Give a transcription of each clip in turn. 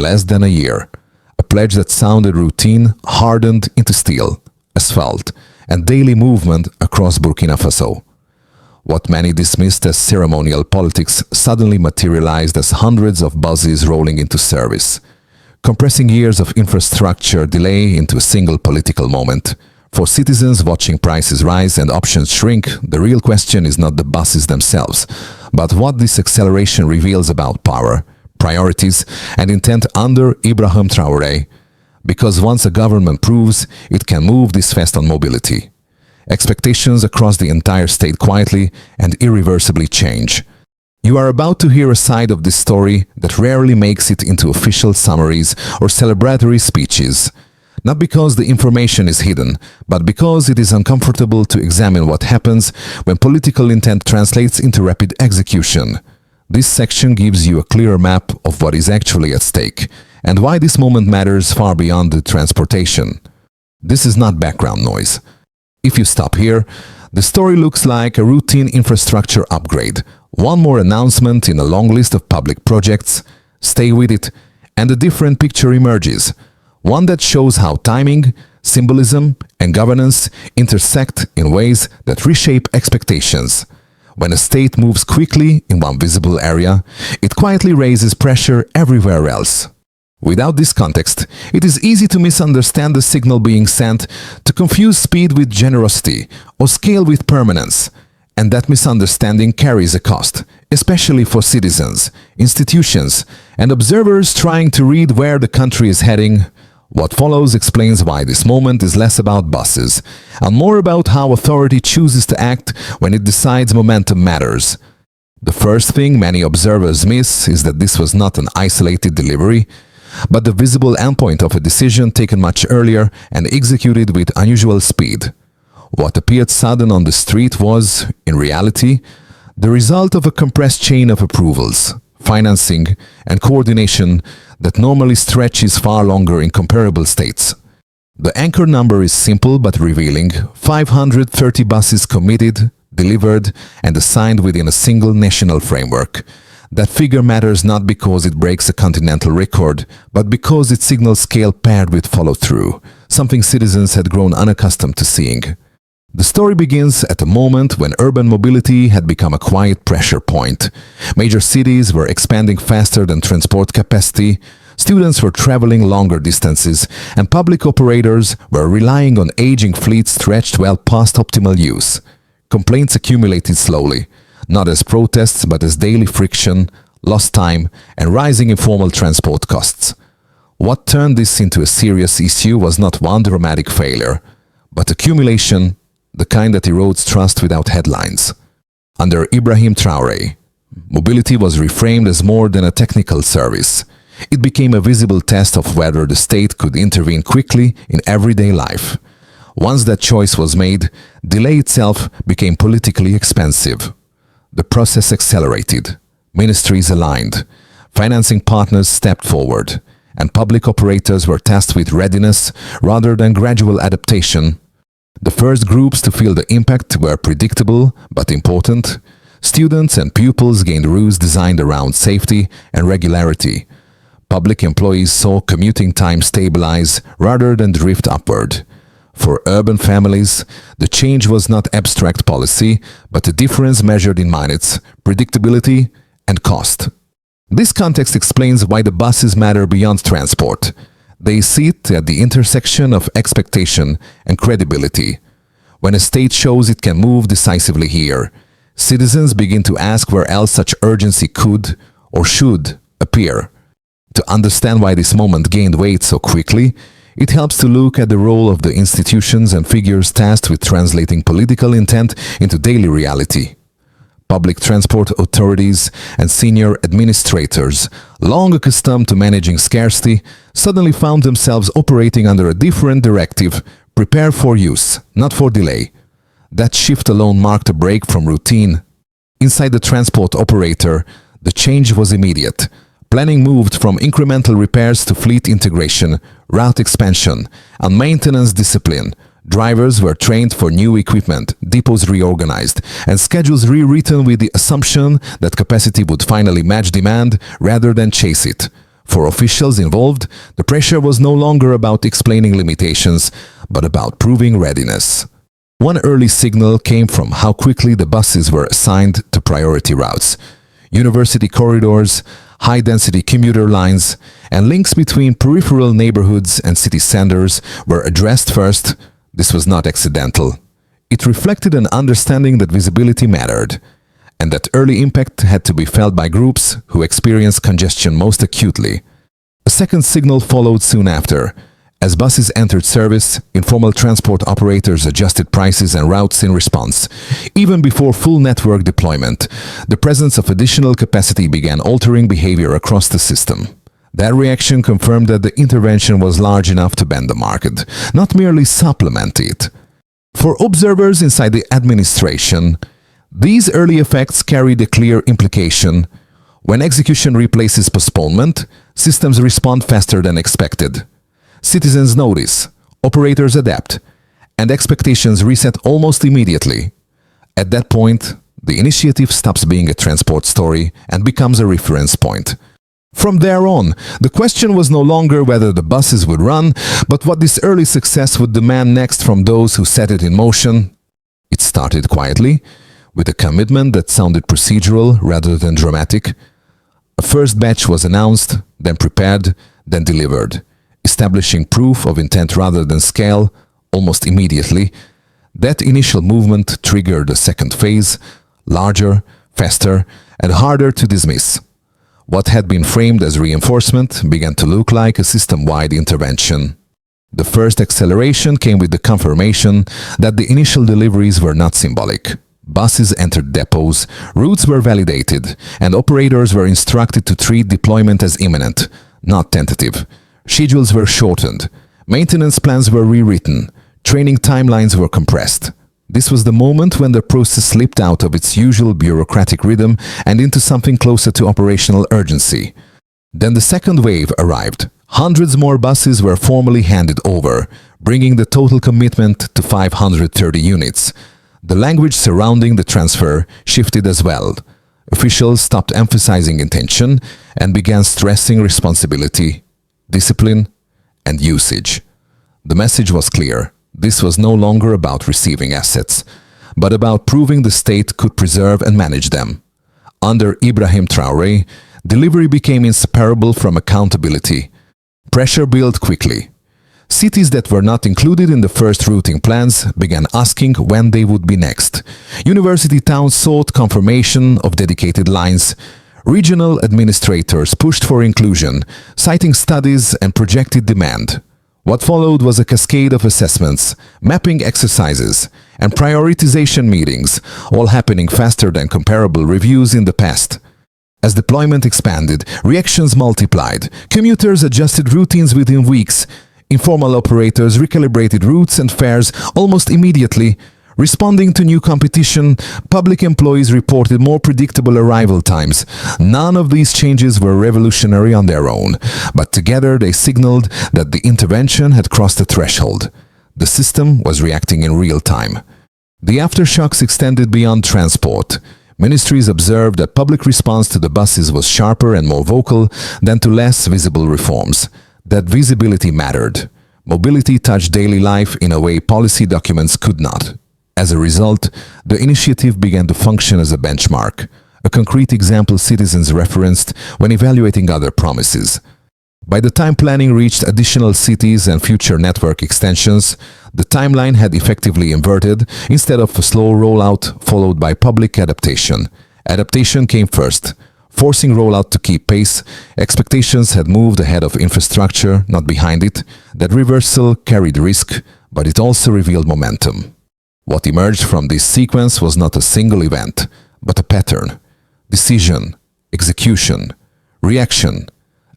less than a year. A pledge that sounded routine hardened into steel, asphalt, and daily movement across Burkina Faso. What many dismissed as ceremonial politics suddenly materialized as hundreds of buses rolling into service, compressing years of infrastructure delay into a single political moment. For citizens watching prices rise and options shrink, the real question is not the buses themselves, but what this acceleration reveals about power, priorities, and intent under Ibrahim Traoré. Because once a government proves it can move this fast on mobility, expectations across the entire state quietly and irreversibly change. You are about to hear a side of this story that rarely makes it into official summaries or celebratory speeches. Not because the information is hidden, but because it is uncomfortable to examine what happens when political intent translates into rapid execution. This section gives you a clearer map of what is actually at stake, and why this moment matters far beyond the transportation. This is not background noise. If you stop here, the story looks like a routine infrastructure upgrade, one more announcement in a long list of public projects. Stay with it, and a different picture emerges. One that shows how timing, symbolism, and governance intersect in ways that reshape expectations. When a state moves quickly in one visible area, it quietly raises pressure everywhere else. Without this context, it is easy to misunderstand the signal being sent, to confuse speed with generosity or scale with permanence. And that misunderstanding carries a cost, especially for citizens, institutions, and observers trying to read where the country is heading. What follows explains why this moment is less about buses and more about how authority chooses to act when it decides momentum matters. The first thing many observers miss is that this was not an isolated delivery, but the visible endpoint of a decision taken much earlier and executed with unusual speed. What appeared sudden on the street was, in reality, the result of a compressed chain of approvals, financing, and coordination that normally stretches far longer in comparable states. The anchor number is simple but revealing: 530 buses committed, delivered, and assigned within a single national framework. That figure matters not because it breaks a continental record, but because it signals scale paired with follow-through, something citizens had grown unaccustomed to seeing. The story begins at a moment when urban mobility had become a quiet pressure point. Major cities were expanding faster than transport capacity, students were traveling longer distances, and public operators were relying on aging fleets stretched well past optimal use. Complaints accumulated slowly, not as protests but as daily friction, lost time, and rising informal transport costs. What turned this into a serious issue was not one dramatic failure, but accumulation, the kind that erodes trust without headlines. Under Ibrahim Traoré, mobility was reframed as more than a technical service. It became a visible test of whether the state could intervene quickly in everyday life. Once that choice was made, delay itself became politically expensive. The process accelerated, ministries aligned, financing partners stepped forward, and public operators were tasked with readiness rather than gradual adaptation. The first groups to feel the impact were predictable but important. Students and pupils gained rules designed around safety and regularity. Public employees saw commuting time stabilize rather than drift upward. For urban families, the change was not abstract policy, but a difference measured in minutes, predictability, and cost. This context explains why the buses matter beyond transport. They sit at the intersection of expectation and credibility. When a state shows it can move decisively here, citizens begin to ask where else such urgency could or should appear. To understand why this moment gained weight so quickly, it helps to look at the role of the institutions and figures tasked with translating political intent into daily reality. Public transport authorities and senior administrators, long accustomed to managing scarcity, suddenly found themselves operating under a different directive: prepare for use, not for delay. That shift alone marked a break from routine. Inside the transport operator, the change was immediate. Planning moved from incremental repairs to fleet integration, route expansion, and maintenance discipline. Drivers were trained for new equipment, depots reorganized, and schedules rewritten with the assumption that capacity would finally match demand rather than chase it. For officials involved, the pressure was no longer about explaining limitations, but about proving readiness. One early signal came from how quickly the buses were assigned to priority routes. University corridors, high-density commuter lines, and links between peripheral neighborhoods and city centers were addressed first. This was not accidental. It reflected an understanding that visibility mattered, and that early impact had to be felt by groups who experienced congestion most acutely. A second signal followed soon after. As buses entered service, informal transport operators adjusted prices and routes in response. Even before full network deployment, the presence of additional capacity began altering behavior across the system. That reaction confirmed that the intervention was large enough to bend the market, not merely supplement it. For observers inside the administration, these early effects carried a clear implication. When execution replaces postponement, systems respond faster than expected. Citizens notice, operators adapt, and expectations reset almost immediately. At that point, the initiative stops being a transport story and becomes a reference point. From there on, the question was no longer whether the buses would run, but what this early success would demand next from those who set it in motion. It started quietly, with a commitment that sounded procedural rather than dramatic. A first batch was announced, then prepared, then delivered, establishing proof of intent rather than scale almost immediately. That initial movement triggered a second phase, larger, faster, and harder to dismiss. What had been framed as reinforcement began to look like a system-wide intervention. The first acceleration came with the confirmation that the initial deliveries were not symbolic. Buses entered depots, routes were validated, and operators were instructed to treat deployment as imminent, not tentative. Schedules were shortened, maintenance plans were rewritten, training timelines were compressed. This was the moment when the process slipped out of its usual bureaucratic rhythm and into something closer to operational urgency. Then the second wave arrived. Hundreds more buses were formally handed over, bringing the total commitment to 530 units. The language surrounding the transfer shifted as well. Officials stopped emphasizing intention and began stressing responsibility, discipline, and usage. The message was clear. This was no longer about receiving assets, but about proving the state could preserve and manage them. Under Ibrahim Traoré, delivery became inseparable from accountability. Pressure built quickly. Cities that were not included in the first routing plans began asking when they would be next. University towns sought confirmation of dedicated lines. Regional administrators pushed for inclusion, citing studies and projected demand. What followed was a cascade of assessments, mapping exercises, and prioritization meetings, all happening faster than comparable reviews in the past. As deployment expanded, reactions multiplied. Commuters adjusted routines within weeks. Informal operators recalibrated routes and fares almost immediately. Responding to new competition, public employees reported more predictable arrival times. None of these changes were revolutionary on their own, but together they signaled that the intervention had crossed a threshold. The system was reacting in real time. The aftershocks extended beyond transport. Ministries observed that public response to the buses was sharper and more vocal than to less visible reforms. That visibility mattered. Mobility touched daily life in a way policy documents could not. As a result, the initiative began to function as a benchmark, a concrete example citizens referenced when evaluating other promises. By the time planning reached additional cities and future network extensions, the timeline had effectively inverted. Instead of a slow rollout followed by public adaptation. Adaptation came first, forcing rollout to keep pace. Expectations had moved ahead of infrastructure, not behind it. That reversal carried risk, but it also revealed momentum. What emerged from this sequence was not a single event, but a pattern. Decision, execution, reaction,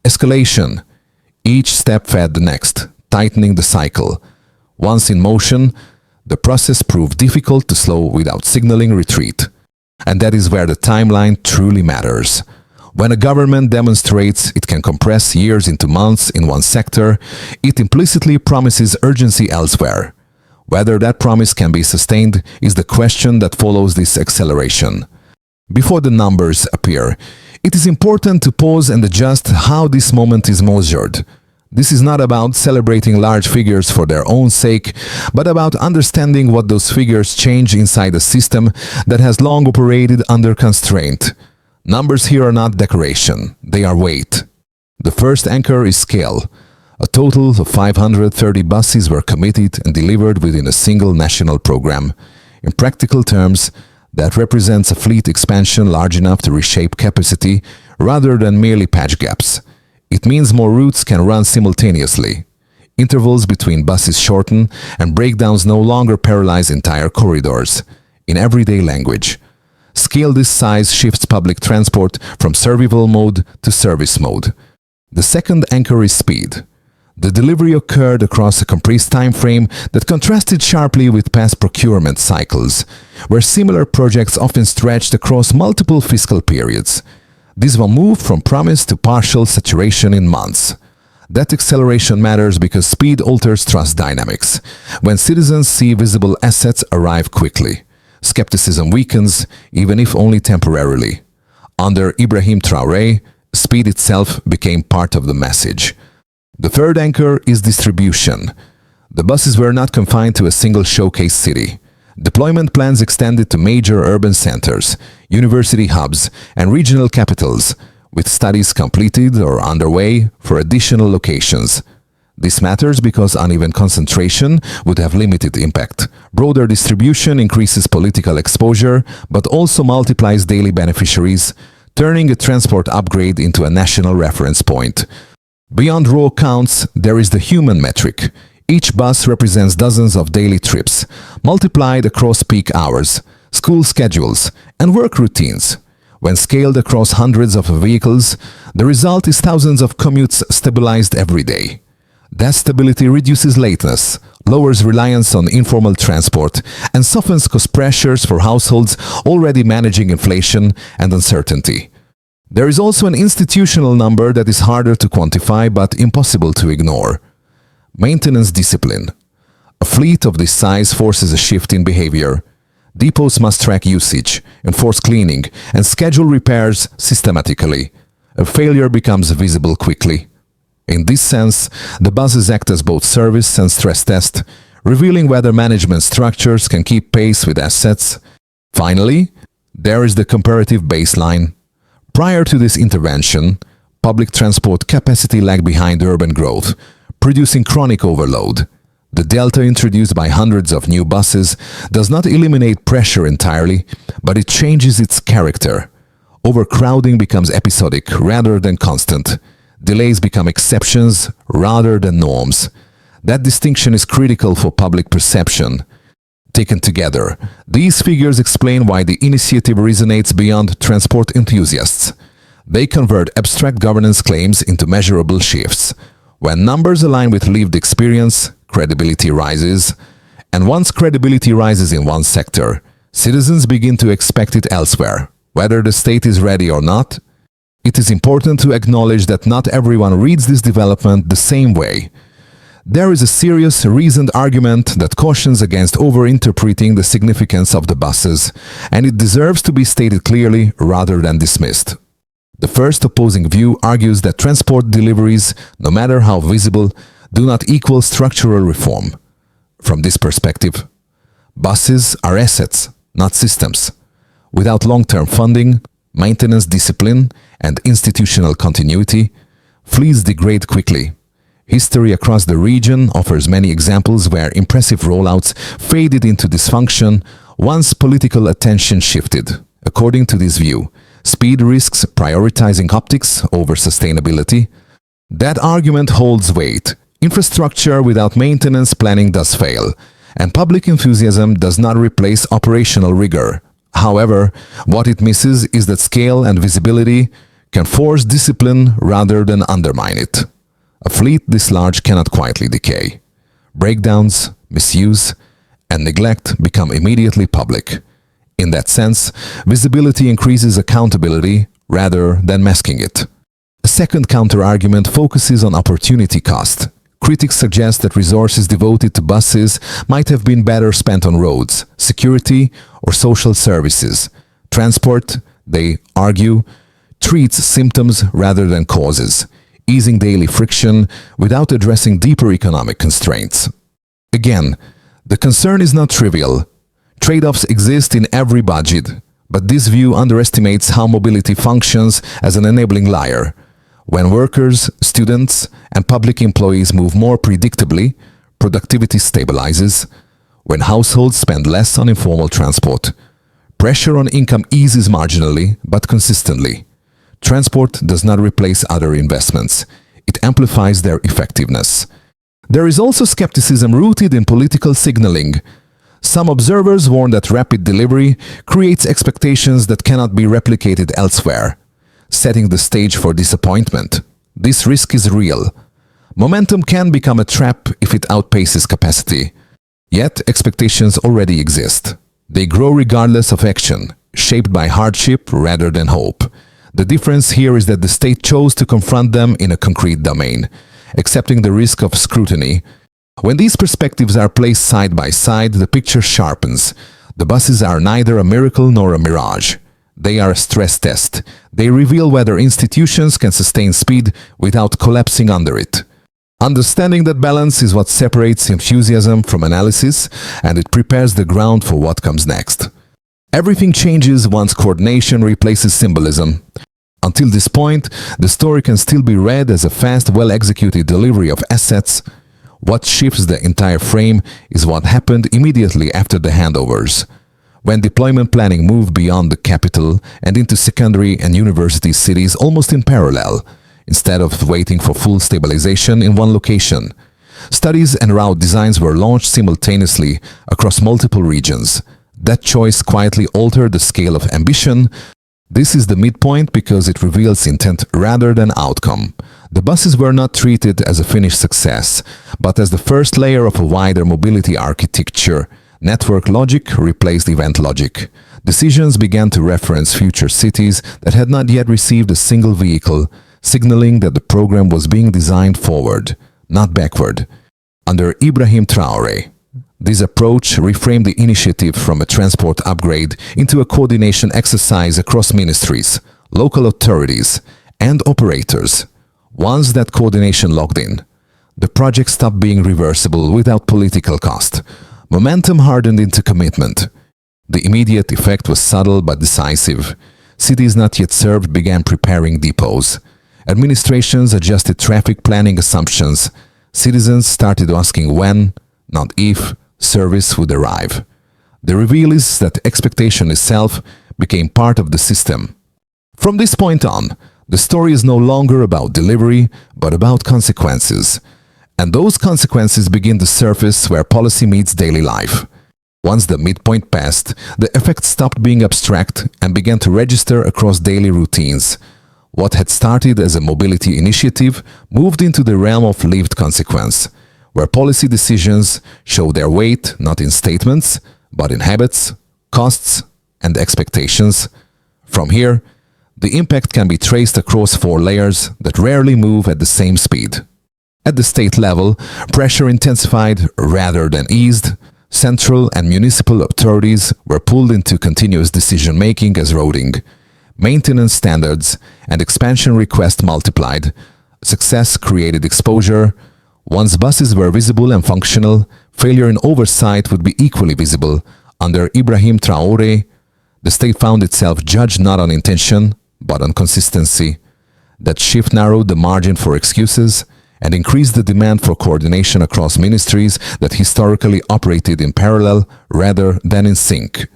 escalation. Each step fed the next, tightening the cycle. Once in motion, the process proved difficult to slow without signaling retreat. And that is where the timeline truly matters. When a government demonstrates it can compress years into months in one sector, it implicitly promises urgency elsewhere. Whether that promise can be sustained is the question that follows this acceleration. Before the numbers appear, it is important to pause and adjust how this moment is measured. This is not about celebrating large figures for their own sake, but about understanding what those figures change inside a system that has long operated under constraint. Numbers here are not decoration, they are weight. The first anchor is scale. A total of 530 buses were committed and delivered within a single national program. In practical terms, that represents a fleet expansion large enough to reshape capacity rather than merely patch gaps. It means more routes can run simultaneously. Intervals between buses shorten and breakdowns no longer paralyze entire corridors. In everyday language, scale this size shifts public transport from survival mode to service mode. The second anchor is speed. The delivery occurred across a compressed time frame that contrasted sharply with past procurement cycles, where similar projects often stretched across multiple fiscal periods. This will move from promise to partial saturation in months. That acceleration matters because speed alters trust dynamics. When citizens see visible assets arrive quickly, skepticism weakens, even if only temporarily. Under Ibrahim Traoré, speed itself became part of the message. The third anchor is distribution. The buses were not confined to a single showcase city. Deployment plans extended to major urban centers, university hubs, and regional capitals, with studies completed or underway for additional locations. This matters because uneven concentration would have limited impact. Broader distribution increases political exposure, but also multiplies daily beneficiaries, turning a transport upgrade into a national reference point. Beyond raw counts, there is the human metric. Each bus represents dozens of daily trips, multiplied across peak hours, school schedules, and work routines. When scaled across hundreds of vehicles, the result is thousands of commutes stabilized every day. That stability reduces lateness, lowers reliance on informal transport, and softens cost pressures for households already managing inflation and uncertainty. There is also an institutional number that is harder to quantify but impossible to ignore. Maintenance discipline. A fleet of this size forces a shift in behavior. Depots must track usage, enforce cleaning, and schedule repairs systematically. A failure becomes visible quickly. In this sense, the buses act as both service and stress test, revealing whether management structures can keep pace with assets. Finally, there is the comparative baseline. Prior to this intervention, public transport capacity lagged behind urban growth, producing chronic overload. The delta introduced by hundreds of new buses does not eliminate pressure entirely, but it changes its character. Overcrowding becomes episodic rather than constant. Delays become exceptions rather than norms. That distinction is critical for public perception. Taken together, these figures explain why the initiative resonates beyond transport enthusiasts. They convert abstract governance claims into measurable shifts. When numbers align with lived experience, credibility rises. And once credibility rises in one sector, citizens begin to expect it elsewhere, whether the state is ready or not. It is important to acknowledge that not everyone reads this development the same way. There is a serious, reasoned argument that cautions against overinterpreting the significance of the buses, and it deserves to be stated clearly rather than dismissed. The first opposing view argues that transport deliveries, no matter how visible, do not equal structural reform. From this perspective, buses are assets, not systems. Without long-term funding, maintenance discipline, and institutional continuity, fleets degrade quickly. History across the region offers many examples where impressive rollouts faded into dysfunction once political attention shifted. According to this view, speed risks prioritizing optics over sustainability. That argument holds weight. Infrastructure without maintenance planning does fail, and public enthusiasm does not replace operational rigor. However, what it misses is that scale and visibility can force discipline rather than undermine it. A fleet this large cannot quietly decay. Breakdowns, misuse, and neglect become immediately public. In that sense, visibility increases accountability rather than masking it. A second counter-argument focuses on opportunity cost. Critics suggest that resources devoted to buses might have been better spent on roads, security, or social services. Transport, They argue, treats symptoms rather than causes, easing daily friction without addressing deeper economic constraints. Again, the concern is not trivial. Trade-offs exist in every budget, but this view underestimates how mobility functions as an enabling layer. When workers, students, and public employees move more predictably, productivity stabilizes. When households spend less on informal transport, pressure on income eases marginally but consistently. Transport does not replace other investments. It amplifies their effectiveness. There is also skepticism rooted in political signaling. Some observers warn that rapid delivery creates expectations that cannot be replicated elsewhere, setting the stage for disappointment. This risk is real. Momentum can become a trap if it outpaces capacity. Yet expectations already exist. They grow regardless of action, shaped by hardship rather than hope. The difference here is that the state chose to confront them in a concrete domain, accepting the risk of scrutiny. When these perspectives are placed side by side, the picture sharpens. The buses are neither a miracle nor a mirage. They are a stress test. They reveal whether institutions can sustain speed without collapsing under it. Understanding that balance is what separates enthusiasm from analysis, and it prepares the ground for what comes next. Everything changes once coordination replaces symbolism. Until this point, the story can still be read as a fast, well-executed delivery of assets. What shifts the entire frame is what happened immediately after the handovers. When deployment planning moved beyond the capital and into secondary and university cities almost in parallel, instead of waiting for full stabilization in one location. Studies and route designs were launched simultaneously across multiple regions. That choice quietly altered the scale of ambition. This is the midpoint because it reveals intent rather than outcome. The buses were not treated as a finished success, but as the first layer of a wider mobility architecture. Network logic replaced event logic. Decisions began to reference future cities that had not yet received a single vehicle, signaling that the program was being designed forward, not backward. Under Ibrahim Traoré, this approach reframed the initiative from a transport upgrade into a coordination exercise across ministries, local authorities, and operators. Once that coordination locked in, the project stopped being reversible without political cost. Momentum hardened into commitment. The immediate effect was subtle but decisive. Cities not yet served began preparing depots. Administrations adjusted traffic planning assumptions. Citizens started asking when, not if, service would arrive. The reveal is that expectation itself became part of the system. From this point on, the story is no longer about delivery, but about consequences. And those consequences begin to surface where policy meets daily life. Once the midpoint passed, the effects stopped being abstract and began to register across daily routines. What had started as a mobility initiative moved into the realm of lived consequence, where policy decisions show their weight not in statements, but in habits, costs, and expectations. From here, the impact can be traced across 4 layers that rarely move at the same speed. At the state level, pressure intensified rather than eased. Central and municipal authorities were pulled into continuous decision-making as roading. Maintenance standards and expansion requests multiplied. Success created exposure. Once buses were visible and functional, failure in oversight would be equally visible. Under Ibrahim Traoré, the state found itself judged not on intention, but on consistency. That shift narrowed the margin for excuses and increased the demand for coordination across ministries that historically operated in parallel rather than in sync.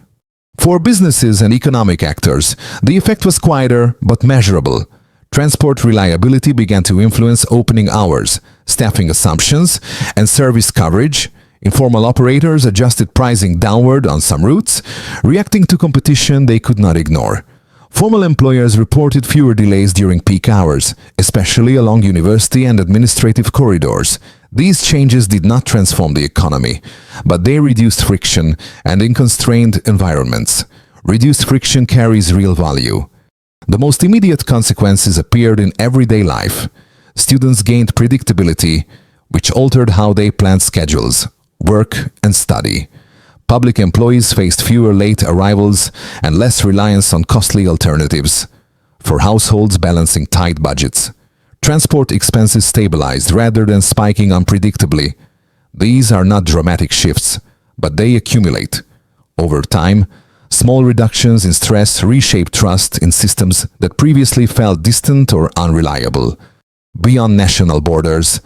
For businesses and economic actors, the effect was quieter but measurable. Transport reliability began to influence opening hours, staffing assumptions, and service coverage. Informal operators adjusted pricing downward on some routes, reacting to competition they could not ignore. Formal employers reported fewer delays during peak hours, especially along university and administrative corridors. These changes did not transform the economy, but they reduced friction, and in constrained environments, reduced friction carries real value. The most immediate consequences appeared in everyday life. Students gained predictability, which altered how they planned schedules, work, and study. Public employees faced fewer late arrivals and less reliance on costly alternatives. For households balancing tight budgets, transport expenses stabilized rather than spiking unpredictably. These are not dramatic shifts, but they accumulate. Over time, small reductions in stress reshape trust in systems that previously felt distant or unreliable. Beyond national borders,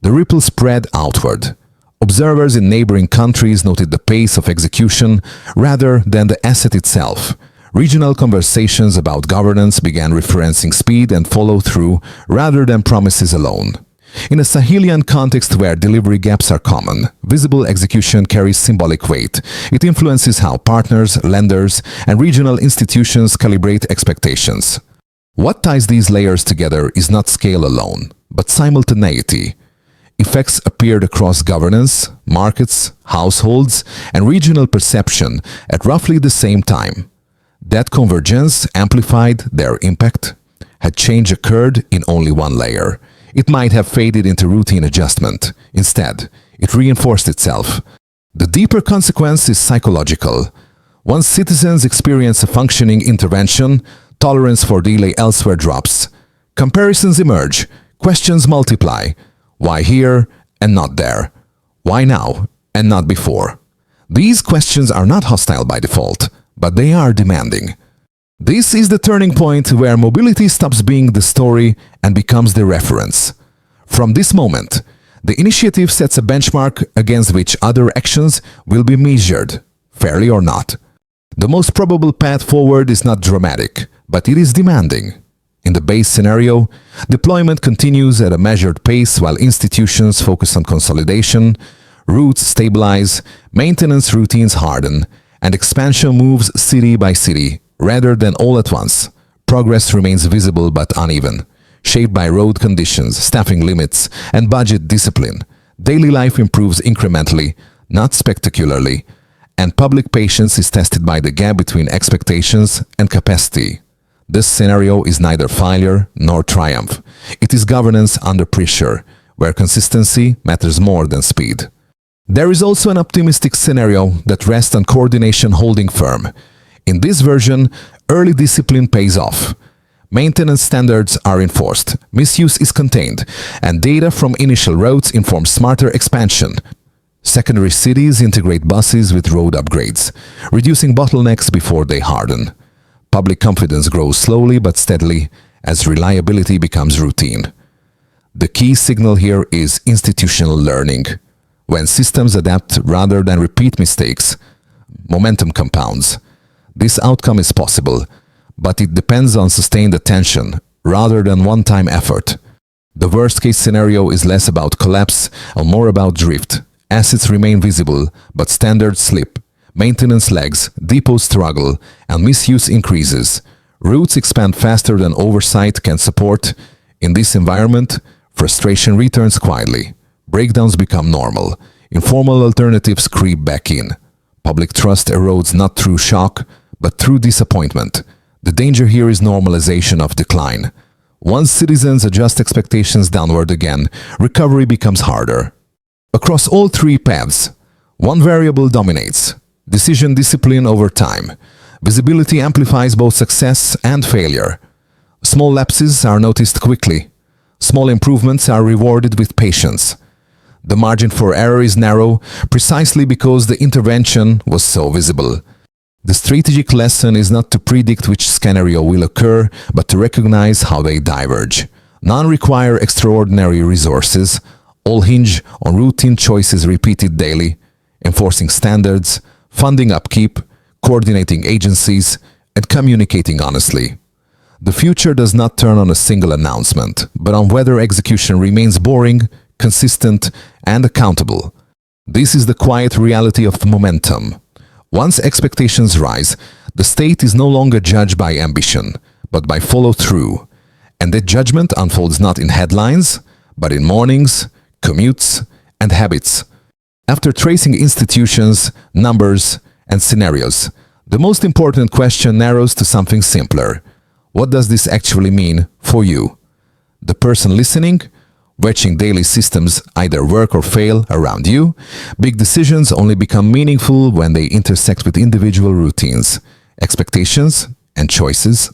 the ripple spread outward. Observers in neighboring countries noted the pace of execution rather than the asset itself. Regional conversations about governance began referencing speed and follow-through rather than promises alone. In a Sahelian context where delivery gaps are common, visible execution carries symbolic weight. It influences how partners, lenders, and regional institutions calibrate expectations. What ties these layers together is not scale alone, but simultaneity. Effects appeared across governance, markets, households, and regional perception at roughly the same time. That convergence amplified their impact. Had change occurred in only one layer, it might have faded into routine adjustment. Instead, it reinforced itself. The deeper consequence is psychological. Once citizens experience a functioning intervention, tolerance for delay elsewhere drops. Comparisons emerge, questions multiply. Why here and not there? Why now and not before? These questions are not hostile by default, but they are demanding. This is the turning point where mobility stops being the story and becomes the reference. From this moment, the initiative sets a benchmark against which other actions will be measured, fairly or not. The most probable path forward is not dramatic, but it is demanding. In the base scenario, deployment continues at a measured pace while institutions focus on consolidation, routes stabilize, maintenance routines harden, and expansion moves city by city, rather than all at once. Progress remains visible but uneven, shaped by road conditions, staffing limits, and budget discipline. Daily life improves incrementally, not spectacularly, and public patience is tested by the gap between expectations and capacity. This scenario is neither failure nor triumph. It is governance under pressure, where consistency matters more than speed. There is also an optimistic scenario that rests on coordination holding firm. In this version, early discipline pays off. Maintenance standards are enforced, misuse is contained, and data from initial routes inform smarter expansion. Secondary cities integrate buses with road upgrades, reducing bottlenecks before they harden. Public confidence grows slowly but steadily as reliability becomes routine. The key signal here is institutional learning. When systems adapt rather than repeat mistakes, momentum compounds. This outcome is possible, but it depends on sustained attention rather than one-time effort. The worst-case scenario is less about collapse and more about drift. Assets remain visible, but standards slip. Maintenance lags, depots struggle, and misuse increases. Routes expand faster than oversight can support. In this environment, frustration returns quietly. Breakdowns become normal. Informal alternatives creep back in. Public trust erodes not through shock, but through disappointment. The danger here is normalization of decline. Once citizens adjust expectations downward again, recovery becomes harder. Across all three paths, one variable dominates: decision discipline over time. Visibility amplifies both success and failure. Small lapses are noticed quickly. Small improvements are rewarded with patience. The margin for error is narrow precisely because the intervention was so visible. The strategic lesson is not to predict which scenario will occur, but to recognize how they diverge. None require extraordinary resources. All hinge on routine choices repeated daily, enforcing standards, funding upkeep, coordinating agencies, and communicating honestly. The future does not turn on a single announcement, but on whether execution remains boring, consistent, and accountable. This is the quiet reality of momentum. Once expectations rise, the state is no longer judged by ambition, but by follow-through. And that judgment unfolds not in headlines, but in mornings, commutes, and habits. After tracing institutions, numbers, and scenarios, the most important question narrows to something simpler. What does this actually mean for you? The person listening, Watching daily systems either work or fail around you, big decisions only become meaningful when they intersect with individual routines, expectations, and choices.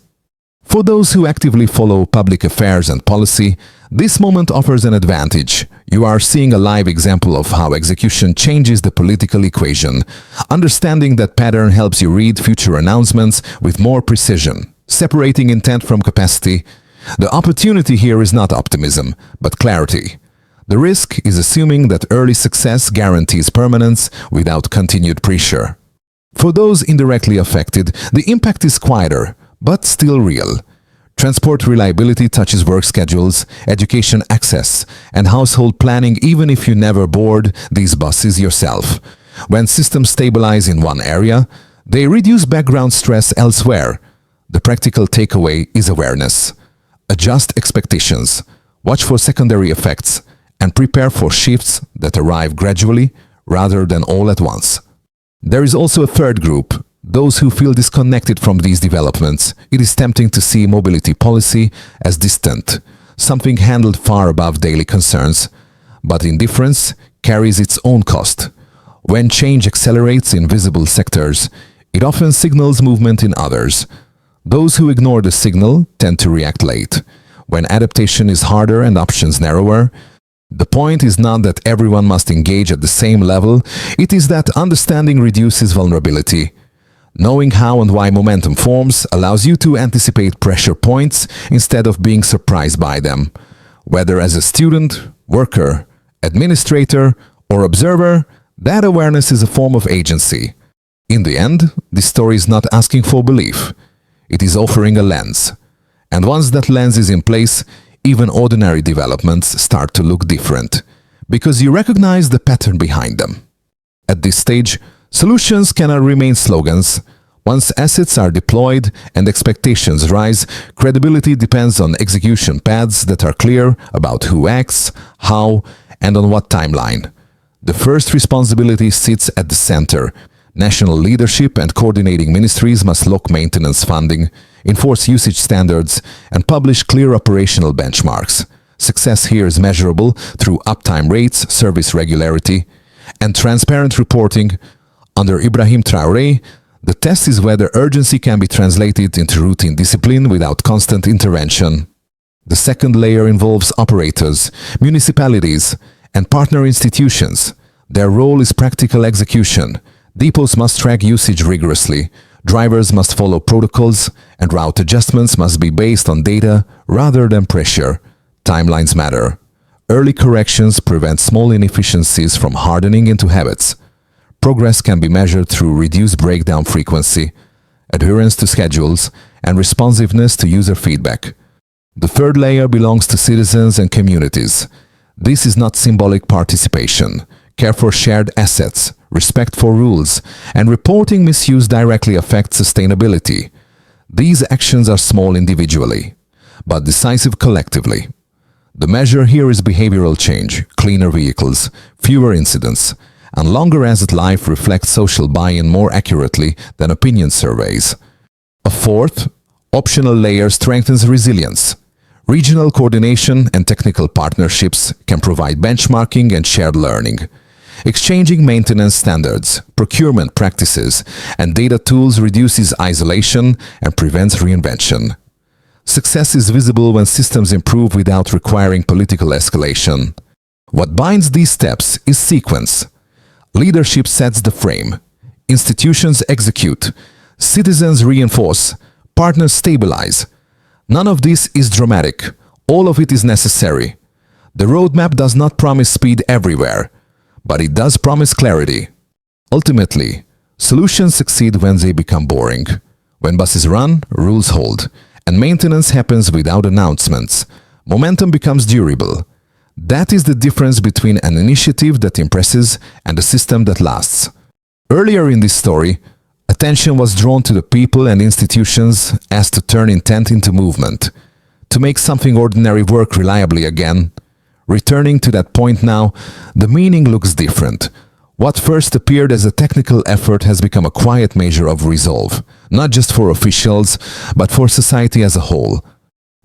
For those who actively follow public affairs and policy, this moment offers an advantage. You are seeing a live example of how execution changes the political equation. Understanding that pattern helps you read future announcements with more precision, separating intent from capacity. The opportunity here is not optimism, but clarity. The risk is assuming that early success guarantees permanence without continued pressure. For those indirectly affected, the impact is quieter, but still real. Transport reliability touches work schedules, education access, and household planning even if you never board these buses yourself. When systems stabilize in one area, they reduce background stress elsewhere. The practical takeaway is awareness. Adjust expectations, watch for secondary effects, and prepare for shifts that arrive gradually rather than all at once. There is also a third group, those who feel disconnected from these developments. It is tempting to see mobility policy as distant, something handled far above daily concerns. But indifference carries its own cost. When change accelerates in visible sectors, it often signals movement in others. Those who ignore the signal tend to react late. When adaptation is harder and options narrower, the point is not that everyone must engage at the same level, it is that understanding reduces vulnerability. Knowing how and why momentum forms allows you to anticipate pressure points instead of being surprised by them. Whether as a student, worker, administrator, or observer, that awareness is a form of agency. In the end, this story is not asking for belief. It is offering a lens. And once that lens is in place, even ordinary developments start to look different, because you recognize the pattern behind them. At this stage, solutions cannot remain slogans. Once assets are deployed and expectations rise, credibility depends on execution paths that are clear about who acts, how, and on what timeline. The first responsibility sits at the center. National leadership and coordinating ministries must lock maintenance funding, enforce usage standards, and publish clear operational benchmarks. Success here is measurable through uptime rates, service regularity, and transparent reporting. Under Ibrahim Traoré, the test is whether urgency can be translated into routine discipline without constant intervention. The second layer involves operators, municipalities, and partner institutions. Their role is practical execution. Depots must track usage rigorously, drivers must follow protocols, and route adjustments must be based on data rather than pressure. Timelines matter. Early corrections prevent small inefficiencies from hardening into habits. Progress can be measured through reduced breakdown frequency, adherence to schedules, and responsiveness to user feedback. The third layer belongs to citizens and communities. This is not symbolic participation. Care for shared assets, respect for rules, and reporting misuse directly affect sustainability. These actions are small individually, but decisive collectively. The measure here is behavioral change, cleaner vehicles, fewer incidents, and longer asset life reflects social buy-in more accurately than opinion surveys. A fourth, optional layer strengthens resilience. Regional coordination and technical partnerships can provide benchmarking and shared learning. Exchanging maintenance standards, procurement practices, and data tools reduces isolation and prevents reinvention. Success is visible when systems improve without requiring political escalation. What binds these steps is sequence. Leadership sets the frame. Institutions execute. Citizens reinforce. Partners stabilize. None of this is dramatic. All of it is necessary. The roadmap does not promise speed everywhere, but it does promise clarity. Ultimately, solutions succeed when they become boring. When buses run, rules hold, and maintenance happens without announcements. Momentum becomes durable. That is the difference between an initiative that impresses and a system that lasts. Earlier in this story, attention was drawn to the people and institutions asked to turn intent into movement, to make something ordinary work reliably again. Returning to that point now, the meaning looks different. What first appeared as a technical effort has become a quiet measure of resolve, not just for officials, but for society as a whole.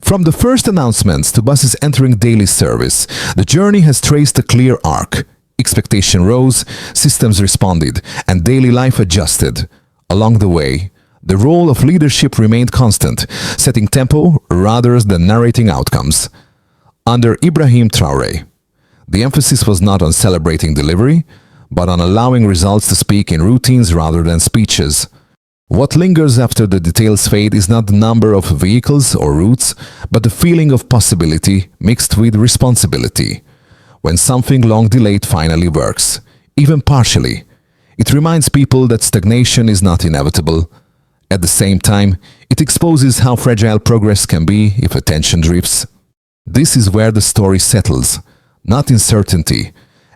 From the first announcements to buses entering daily service, the journey has traced a clear arc. Expectation rose, systems responded, and daily life adjusted. Along the way, the role of leadership remained constant, setting tempo rather than narrating outcomes. Under Ibrahim Traoré, the emphasis was not on celebrating delivery, but on allowing results to speak in routines rather than speeches. What lingers after the details fade is not the number of vehicles or routes, but the feeling of possibility mixed with responsibility. When something long delayed finally works, even partially, it reminds people that stagnation is not inevitable. At the same time, it exposes how fragile progress can be if attention drifts. This is where the story settles, not in certainty,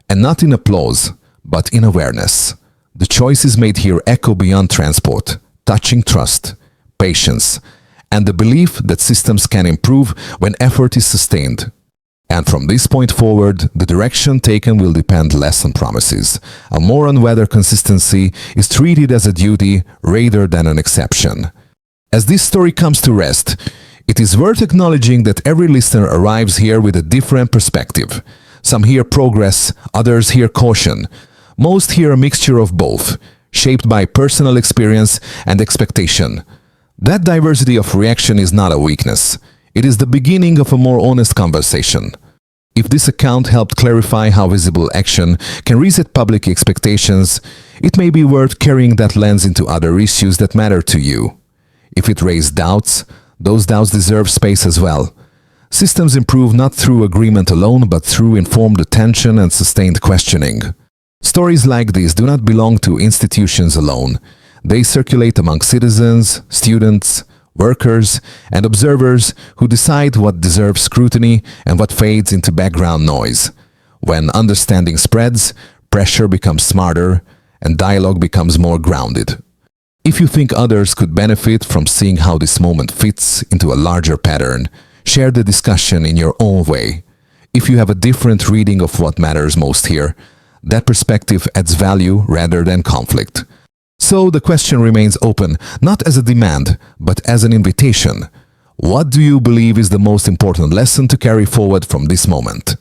and not in applause, but in awareness. The choices made here echo beyond transport, touching trust, patience, and the belief that systems can improve when effort is sustained. And from this point forward, the direction taken will depend less on promises, and more on whether consistency is treated as a duty rather than an exception. As this story comes to rest, it is worth acknowledging that every listener arrives here with a different perspective. Some hear progress, others hear caution. Most hear a mixture of both, shaped by personal experience and expectation. That diversity of reaction is not a weakness. It is the beginning of a more honest conversation. If this account helped clarify how visible action can reset public expectations, it may be worth carrying that lens into other issues that matter to you. If it raised doubts, those doubts deserve space as well. Systems improve not through agreement alone, but through informed attention and sustained questioning. Stories like these do not belong to institutions alone. They circulate among citizens, students, workers, and observers who decide what deserves scrutiny and what fades into background noise. When understanding spreads, pressure becomes smarter, and dialogue becomes more grounded. If you think others could benefit from seeing how this moment fits into a larger pattern, share the discussion in your own way. If you have a different reading of what matters most here, that perspective adds value rather than conflict. So the question remains open, not as a demand, but as an invitation. What do you believe is the most important lesson to carry forward from this moment?